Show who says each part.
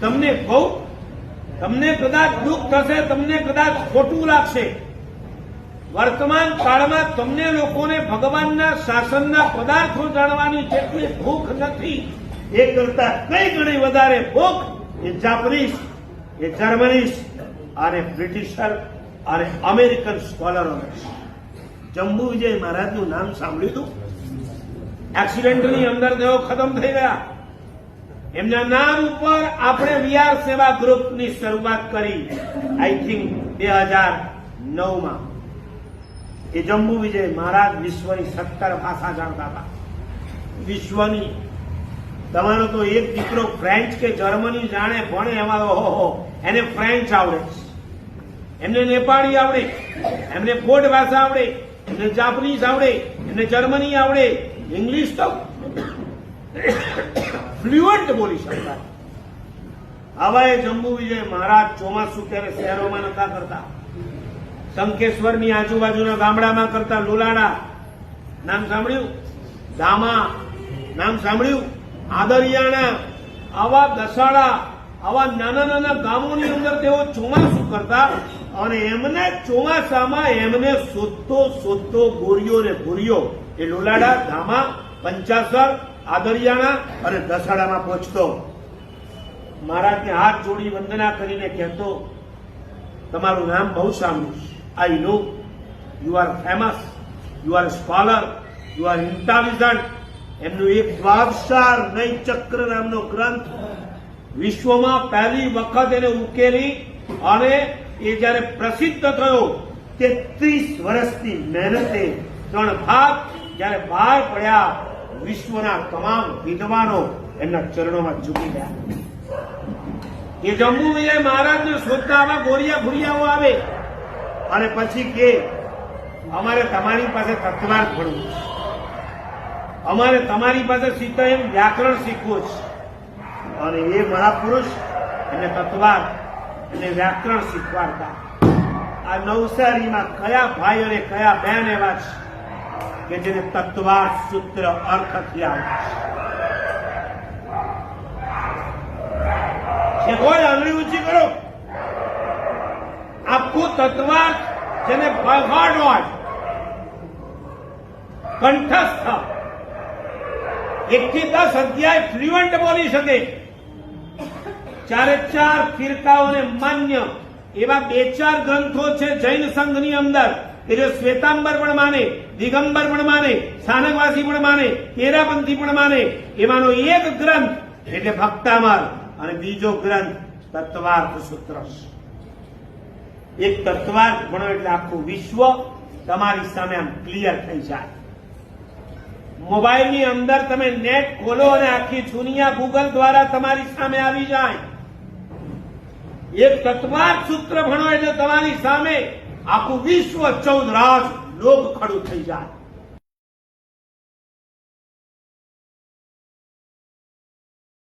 Speaker 1: તમને કહું, તમને કદાચ દુઃખ થશે, તમને કદાચ ખોટું લાગશે. વર્તમાન કાળમાં તમને લોકોને ભગવાનના શાસનના પદાર્થો જાણવાની જેટલી ભૂખ નથી, એ કરતા કઈ ગણી વધારે ભૂખ એ જાપાનીઝ, એ જર્મનીઝ અને બ્રિટિશર અને અમેરિકન સ્કોલરો. જંબુ વિજય મહારાજનું નામ સાંભળ્યું હતું? એક્સિડન્ટની અંદર તેઓ ખતમ થઈ ગયા. એમના નામ ઉપર આપણે વીઆર સેવા ગ્રુપની શરૂઆત કરી, આઈ થિંક 2009માં. એ જંબુ વિજય મહારાજ વિશ્વની 17 ભાષા જાણતા હતા. વિશ્વની. તમારો તો એક દીકરો ફ્રેન્ચ કે જર્મની જાણે, ભણે એમાં ઓહો, એને ફ્રેન્ચ આવડે, એમને નેપાળી આવડે, એમને પોર્ટ ભાષા આવડે, એમને જાપાનીઝ આવડે, એમને જર્મની આવડે, ઇંગ્લિશ તો ફ્લુઅન્ટ બોલી શકતા. હવે જંબુ વિજય મહારાજ ચોમાસું ત્યારે શહેરોમાં નતા કરતા, શંકેશ્વરની આજુબાજુના ગામડામાં કરતા. લુલાડા નામ સાંભળ્યું? ધામા નામ સાંભળ્યું? આદરિયાણા, આવા દસાડા, આવા નાના નાના ગામોની અંદર તેઓ ચોમાસું કરતા. અને એમને ચોમાસામાં એમને શોધતો ગોરીઓ ને ભૂરીઓ એ લુલાડા, ધામા, પંચાસર, આદરિયાણા અને દસાડામાં પહોંચતો. મહારાજને હાથ જોડી વંદના કરીને કહેતો, તમારું નામ બહુ સાંભળ્યું, I know you are famous, you are scholar, you are intelligent. એમનું એક દ્વાદશાર નય ચક્ર નામનો ગ્રંથ વિશ્વમાં પહેલી વખત એને ઉકેલી અને એ જયારે પ્રસિદ્ધ થયો, 33 વર્ષની મહેનતે 3 ભાગ જયારે બહાર પડ્યા, વિશ્વના તમામ વિદ્વાનો એમના ચરણોમાં ઝૂકી ગયા. એ જંબુ વિજય મહારાજને શોધતા આવા ગોરિયા ભૂરિયાઓ આવે અને પછી કે અમારે તમારી પાસે તત્વાર્થ ભણવું છે, અમારે તમારી પાસે સીધા એમ વ્યાકરણ શીખવું છે. અને એ મહાપુરુષ એને તત્વાર્થ અને વ્યાકરણ શીખવાડતા. આ નવસારીમાં કયા ભાઈ અને કયા બહેન એવા છે કે જેને તત્વાર્થ સૂત્ર અર્થથી આવે છે? કોઈ આંગળી ઊંચી કરો. આખું તત્વાર્થ જેને બહાડ હોય, કંઠસ્થ, 1 થી 10 અધ્યાય ફ્લુઅન્ટ બોલી શકે, 4 ફિરકાઓને માન્ય એવા 2-4 ગ્રંથો છે જૈન સંઘની અંદર કે જે શ્વેતાંબર પણ માને, દિગંબર પણ માને, સ્થાનકવાસી પણ માને, તેરાપંથી પણ માને. એમાંનો એક ગ્રંથ એટલે ભક્તામર અને બીજો ગ્રંથ તત્વાર્થ સૂત્ર. એક તત્વાર્થ ભણો એટલે આખું વિશ્વ તમારી સામે આમ ક્લિયર થઈ જાય. મોબાઈલની અંદર તમે નેટ ખોલો અને આખી દુનિયા ગૂગલ દ્વારા તમારી સામે આવી જાય. એક તત્વાર્થ સૂત્ર ભણો એટલે તમારી સામે આખું વિશ્વ 14 રાજ લોક ખડું થઈ જાય.